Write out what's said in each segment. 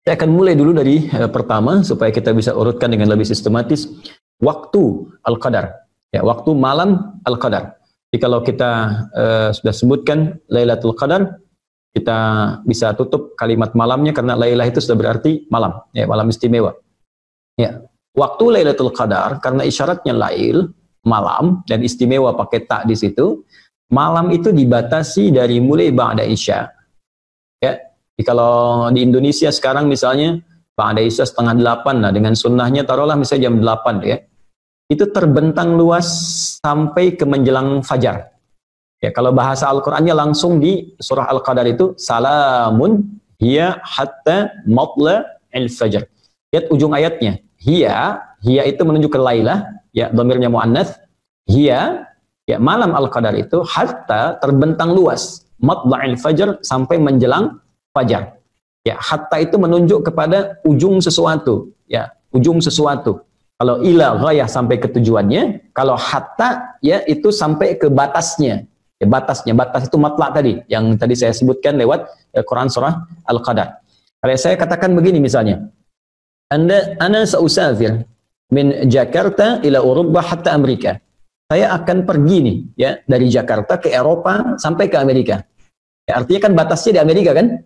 Saya akan mulai dulu dari pertama supaya kita bisa urutkan dengan lebih sistematis. Waktu Al-Qadar, ya, waktu malam Al-Qadar. Jadi kalau kita sudah sebutkan Lailatul Qadar, kita bisa tutup kalimat malamnya karena Lailah itu sudah berarti malam, ya, malam istimewa. Ya, waktu Lailatul Qadar karena isyaratnya lail, malam, dan istimewa pakai tak di situ. Malam itu dibatasi dari mulai ba'da isya. Ya, jadi kalau di Indonesia sekarang misalnya ba'da isya 7:30 lah, dengan sunnahnya taruhlah misalnya jam 8 ya. Itu terbentang luas sampai ke menjelang fajar. Ya, kalau bahasa Al-Qur'annya langsung di surah Al-Qadar itu salamun hiya hatta matla'il fajr. Lihat ujung ayatnya. Hiya itu menunjuk ke Lailah, ya, dhamirnya muannats. Hiya, ya, malam Al-Qadar itu hatta terbentang luas, matla'il fajr sampai menjelang fajar. Ya, hatta itu menunjuk kepada ujung sesuatu, ya, ujung sesuatu. Kalau ila ghayah sampai ke tujuannya, kalau hatta ya itu sampai ke batasnya. Ya, batas itu matla' tadi yang tadi saya sebutkan lewat Quran surah Al-Qadar. Kalau saya katakan begini misalnya, ana sausafir min Jakarta ila Eropa hatta Amerika. Saya akan pergi nih ya dari Jakarta ke Eropa sampai ke Amerika. Ya, artinya kan batasnya di Amerika kan?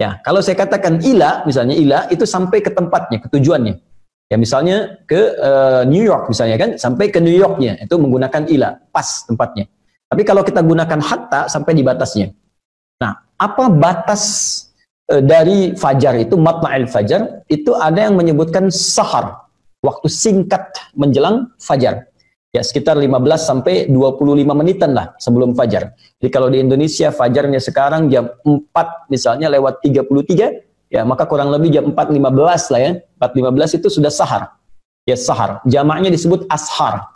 Ya, kalau saya katakan ila, misalnya ila itu sampai ke tempatnya, ke tujuannya. Ya, misalnya ke New York misalnya kan, sampai ke New Yorknya, itu menggunakan ila, pas tempatnya. Tapi kalau kita gunakan hatta sampai di batasnya. Nah, apa batas dari fajar itu, matla'il fajar, itu ada yang menyebutkan sahar, waktu singkat menjelang fajar. Ya, sekitar 15 sampai 25 menitan lah sebelum fajar. Jadi kalau di Indonesia fajarnya sekarang jam 4 misalnya lewat 33, ya maka kurang lebih jam 4.15 lah ya. 4.15 itu sudah sahar. Ya, sahar. Jamaknya disebut ashar.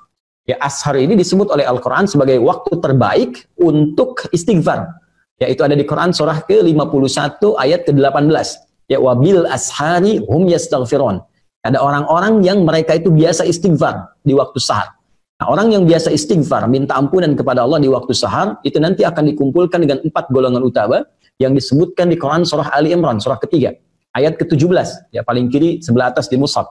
Ya, ashar ini disebut oleh Al-Qur'an sebagai waktu terbaik untuk istighfar. Ya, itu ada di Quran surah ke-51 ayat ke-18. Ya, wabil ashari hum yastaghfirun. Ada orang-orang yang mereka itu biasa istighfar di waktu sahar. Nah, orang yang biasa istighfar, minta ampunan kepada Allah di waktu sahar, itu nanti akan dikumpulkan dengan 4 golongan utama yang disebutkan di Quran surah Ali Imran, surah ketiga, ayat ke-17, ya paling kiri sebelah atas di mushaf.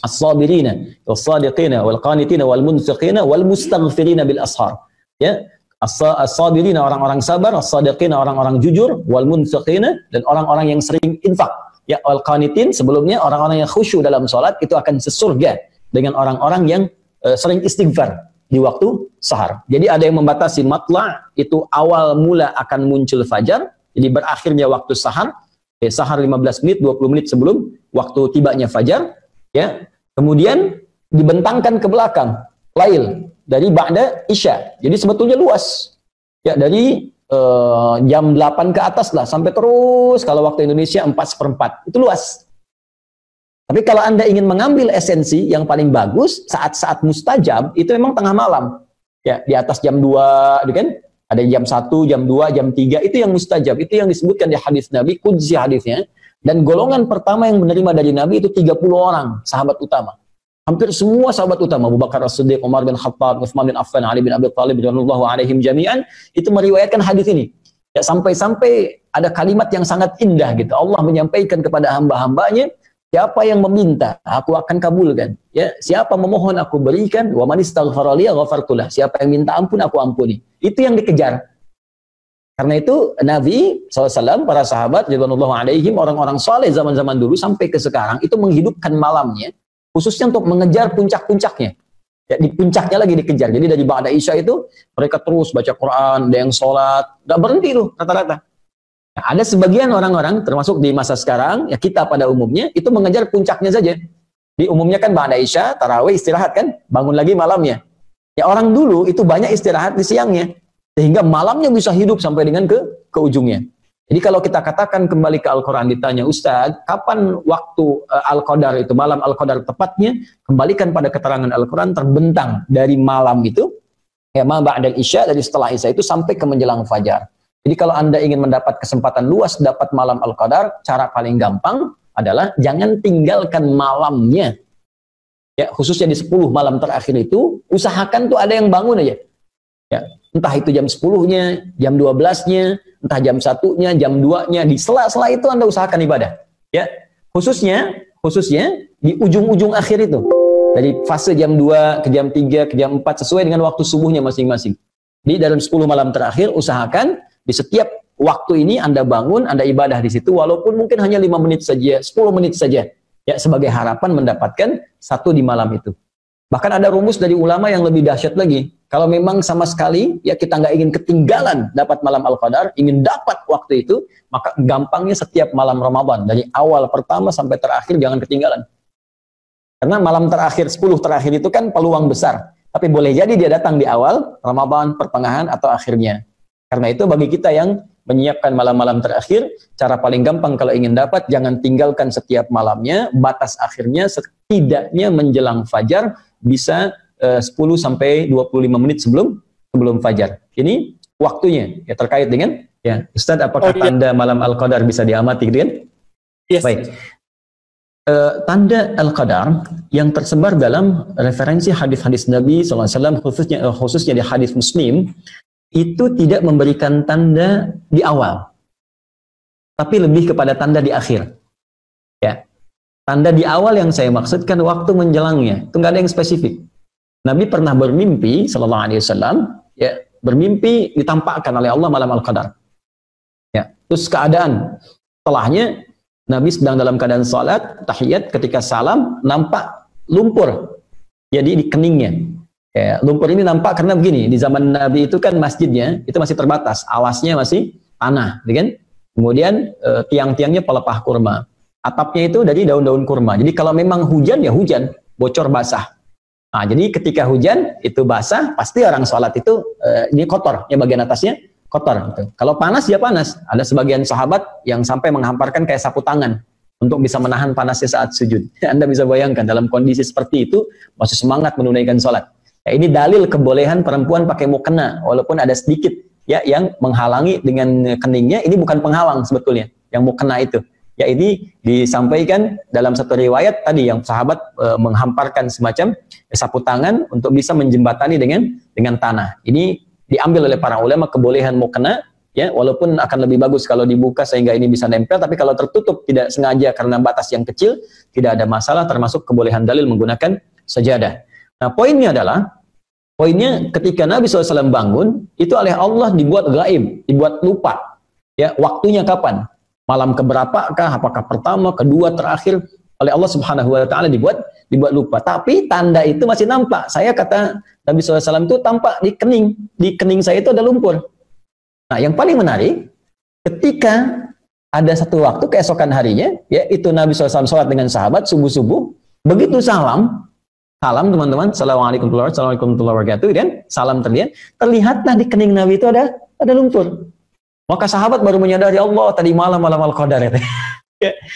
As-sabirina, was-sadiqina, wal-qanitina, wal-munfiqina, wal-mustaghfirina bil ashar. Ya, as-sabirina orang-orang sabar, as-sadiqina orang-orang jujur, wal-munfiqina dan orang-orang yang sering infak. Ya, wal-qanitin sebelumnya orang-orang yang khusyuk dalam salat itu akan sesurga dengan orang-orang yang sering istighfar di waktu sahar. Jadi ada yang membatasi matla' itu awal mula akan muncul fajar, jadi berakhirnya waktu sahar, ya, sahar 15 menit, 20 menit sebelum waktu tibanya fajar, ya. Kemudian dibentangkan ke belakang, lail, dari ba'da isya. Jadi sebetulnya luas. Ya, dari jam 8 ke atas lah, sampai terus kalau waktu Indonesia 4/4. Itu luas. Tapi kalau Anda ingin mengambil esensi yang paling bagus, saat-saat mustajab, itu memang tengah malam. Ya, di atas jam 2, kan? Ada jam 1, jam 2, jam 3, itu yang mustajab. Itu yang disebutkan di hadis Nabi, qudsi hadisnya. Dan golongan pertama yang menerima dari Nabi itu 30 orang, sahabat utama. Hampir semua sahabat utama, Abu Bakar As-Siddiq, Umar bin Khattab, Utsman bin Affan, Ali bin Abi Thalib, radhiyallahu alaihim jami'an, itu meriwayatkan hadis ini. Ya, sampai-sampai ada kalimat yang sangat indah gitu. Allah menyampaikan kepada hamba-hambanya, siapa yang meminta, aku akan kabulkan. Ya, siapa memohon, aku berikan. Wa man istaghfara li ghafartulah. Siapa yang minta ampun, aku ampuni. Itu yang dikejar. Karena itu Nabi SAW, para sahabat, radhiyallahu alaihim, orang-orang soleh zaman-zaman dulu sampai ke sekarang itu menghidupkan malamnya, khususnya untuk mengejar puncak-puncaknya. Ya, di puncaknya lagi dikejar. Jadi dari ba'da isya itu mereka terus baca Quran, ada yang sholat, nggak berhenti tuh rata-rata. Nah, ada sebagian orang-orang, termasuk di masa sekarang, ya kita pada umumnya, itu mengejar puncaknya saja. Di umumnya kan ba'da isya, tarawih, istirahat kan, bangun lagi malamnya. Ya orang dulu itu banyak istirahat di siangnya, sehingga malamnya bisa hidup sampai dengan ke ujungnya. Jadi kalau kita katakan kembali ke Al-Quran, ditanya, Ustadz, kapan waktu Al-Qadar itu, malam Al-Qadar tepatnya, kembalikan pada keterangan Al-Quran, terbentang dari malam itu, ya ma ba'dal isya, dari setelah isya itu sampai ke menjelang fajar. Jadi kalau Anda ingin mendapat kesempatan luas dapat malam Al-Qadar, cara paling gampang adalah jangan tinggalkan malamnya. Ya, khususnya di 10 malam terakhir itu, usahakan tuh ada yang bangun aja. Ya, entah itu jam 10-nya, jam 12-nya, entah jam 1-nya, jam 2-nya, di sela-sela itu Anda usahakan ibadah. Ya, khususnya di ujung-ujung akhir itu. Dari fase jam 2 ke jam 3 ke jam 4 sesuai dengan waktu subuhnya masing-masing. Di dalam 10 malam terakhir usahakan di setiap waktu ini Anda bangun, Anda ibadah di situ walaupun mungkin hanya 5 menit saja, 10 menit saja. Ya, sebagai harapan mendapatkan satu di malam itu. Bahkan ada rumus dari ulama yang lebih dahsyat lagi. Kalau memang sama sekali ya kita nggak ingin ketinggalan dapat malam Al-Qadar, ingin dapat waktu itu, maka gampangnya setiap malam Ramadan dari awal pertama sampai terakhir jangan ketinggalan. Karena malam terakhir, 10 terakhir itu kan peluang besar. Tapi boleh jadi dia datang di awal Ramadan, pertengahan atau akhirnya. Karena itu bagi kita yang menyiapkan malam-malam terakhir, cara paling gampang kalau ingin dapat, jangan tinggalkan setiap malamnya, batas akhirnya setidaknya menjelang fajar, bisa 10-25 menit sebelum fajar. Ini waktunya, ya terkait dengan, ya Ustadz, apakah tanda malam Al-Qadar bisa diamati, gitu kan? Yes. Baik. Tanda Al-Qadar yang tersebar dalam referensi hadis-hadis Nabi SAW, khususnya di hadis Muslim, itu tidak memberikan tanda di awal, tapi lebih kepada tanda di akhir. Ya, tanda di awal yang saya maksudkan waktu menjelangnya, itu nggak ada yang spesifik. Nabi pernah bermimpi, Sallallahu Alaihi Wasallam, ya bermimpi ditampakkan oleh Allah malam Al-Qadar. Ya, terus keadaan setelahnya Nabi sedang dalam keadaan salat, tahiyat, ketika salam nampak lumpur, jadi di keningnya. Ya, lumpur ini nampak karena begini, di zaman Nabi itu kan masjidnya itu masih terbatas, alasnya masih tanah, kan? Kemudian tiang-tiangnya pelepah kurma, atapnya itu dari daun-daun kurma. Jadi kalau memang hujan ya hujan, bocor basah. Nah, jadi ketika hujan itu basah, pasti orang sholat itu ini kotor, ya bagian atasnya kotor. Gitu. Kalau panas ya panas. Ada sebagian sahabat yang sampai menghamparkan kayak sapu tangan untuk bisa menahan panasnya saat sujud. Anda bisa bayangkan dalam kondisi seperti itu masih semangat menunaikan sholat. Ya, ini dalil kebolehan perempuan pakai mukena, walaupun ada sedikit ya yang menghalangi dengan keningnya. Ini bukan penghalang sebetulnya, yang mukena itu. Ya, ini disampaikan dalam satu riwayat tadi yang sahabat menghamparkan semacam sapu tangan untuk bisa menjembatani dengan tanah. Ini diambil oleh para ulama kebolehan mukena, ya, walaupun akan lebih bagus kalau dibuka sehingga ini bisa nempel, tapi kalau tertutup tidak sengaja karena batas yang kecil tidak ada masalah, termasuk kebolehan dalil menggunakan sajadah. Nah, poinnya ketika Nabi SAW bangun, itu oleh Allah dibuat gaib, dibuat lupa. Ya, waktunya kapan? Malam keberapakah? Apakah pertama, kedua, terakhir? Oleh Allah Subhanahu wa Ta'ala dibuat lupa. Tapi tanda itu masih nampak. Saya kata Nabi SAW itu tampak di kening saya itu ada lumpur. Nah, yang paling menarik, ketika ada satu waktu keesokan harinya, ya itu Nabi SAW sholat dengan sahabat subuh-subuh, begitu salam teman-teman, Assalamualaikum warahmatullahi wabarakatuh, dan salam terlihatlah di kening Nabi itu ada lumpur. Maka sahabat baru menyadari, Allah, tadi malam Al-Qadar ya.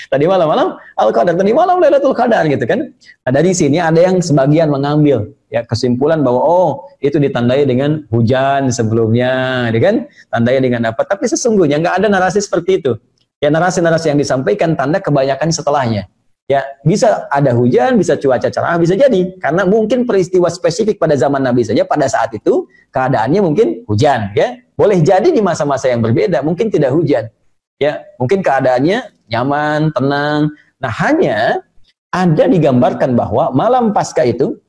Tadi malam Al-Qadar, tadi malam Lailatul Qadar gitu kan. Nah, dari sini ada yang sebagian mengambil ya kesimpulan bahwa itu ditandai dengan hujan sebelumnya, ya kan? Tandai dengan apa? Tapi sesungguhnya nggak ada narasi seperti itu. Ya, narasi-narasi yang disampaikan tanda kebanyakan setelahnya. Ya, bisa ada hujan, bisa cuaca cerah, bisa jadi karena mungkin peristiwa spesifik pada zaman Nabi saja pada saat itu keadaannya mungkin hujan, ya. Boleh jadi di masa-masa yang berbeda mungkin tidak hujan. Ya, mungkin keadaannya nyaman, tenang. Nah, hanya ada digambarkan bahwa malam Paskah itu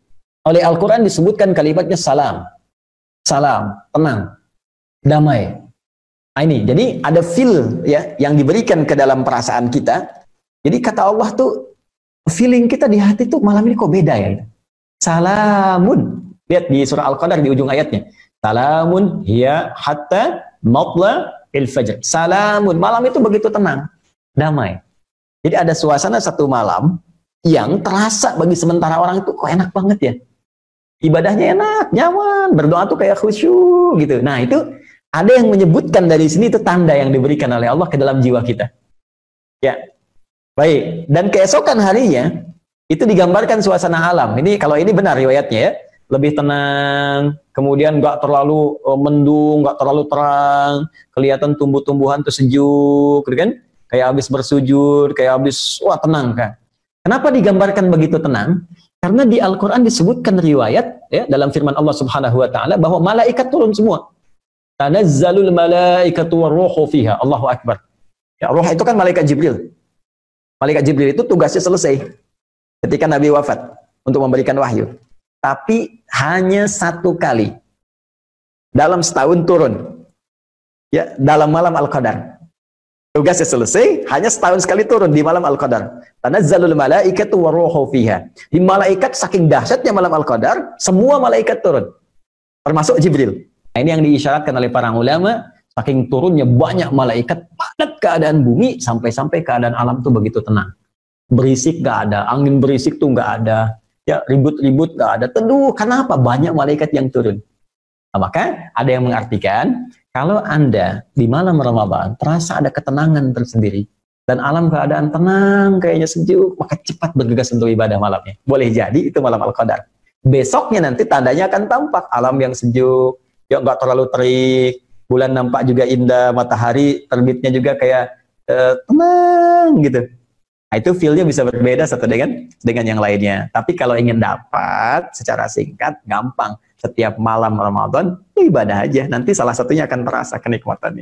oleh Al-Qur'an disebutkan kalimatnya salam. Salam, tenang, damai. Nah, ini jadi ada feel ya yang diberikan ke dalam perasaan kita. Jadi kata Allah tuh, feeling kita di hati tuh malam ini kok beda ya. Salamun. Lihat di surah Al-Qadar di ujung ayatnya. Salamun hiya hatta matla'il fajr. Salamun. Malam itu begitu tenang, damai. Jadi ada suasana satu malam yang terasa bagi sementara orang itu kok enak banget ya. Ibadahnya enak, nyaman, berdoa tuh kayak khusyuk gitu. Nah, itu ada yang menyebutkan dari sini itu tanda yang diberikan oleh Allah ke dalam jiwa kita. Ya. Baik, dan keesokan harinya itu digambarkan suasana alam. Ini kalau ini benar riwayatnya ya, lebih tenang, kemudian nggak terlalu mendung, nggak terlalu terang, kelihatan tumbuh-tumbuhan tuh sejuk, gitu kan? Kayak habis bersujud, kayak habis tenang kan. Kenapa digambarkan begitu tenang? Karena di Al-Qur'an disebutkan riwayat ya dalam firman Allah Subhanahu wa Ta'ala bahwa malaikat turun semua. Tanazzalul malaikatu warruhu fiha. Allahu akbar. Ya, roh itu kan malaikat Jibril. Malaikat Jibril itu tugasnya selesai ketika Nabi wafat untuk memberikan wahyu. Tapi hanya 1 kali dalam setahun turun, ya, dalam malam Al-Qadar. Tugasnya selesai, hanya setahun sekali turun di malam Al-Qadar. Tanazzalul malaikatu waruhu fiha. Di malaikat saking dahsyatnya malam Al-Qadar, semua malaikat turun, termasuk Jibril. Nah, ini yang diisyaratkan oleh para ulama, saking turunnya banyak malaikat, padat keadaan bumi, sampai-sampai keadaan alam tuh begitu tenang. Berisik nggak ada, angin berisik tuh nggak ada, ya ribut-ribut nggak ada, teduh. Kenapa? Banyak malaikat yang turun. Nah, maka ada yang mengartikan kalau Anda di malam Ramadan terasa ada ketenangan tersendiri dan alam keadaan tenang, kayaknya sejuk, maka cepat bergegas untuk ibadah malamnya. Boleh jadi itu malam Al-Qadar. Besoknya nanti tandanya akan tampak alam yang sejuk, ya nggak terlalu terik, bulan nampak juga indah, matahari terbitnya juga kayak tenang gitu. Nah, itu feel-nya bisa berbeda satu dengan yang lainnya. Tapi kalau ingin dapat secara singkat, gampang. Setiap malam Ramadan, ibadah aja. Nanti salah satunya akan terasa kenikmatannya.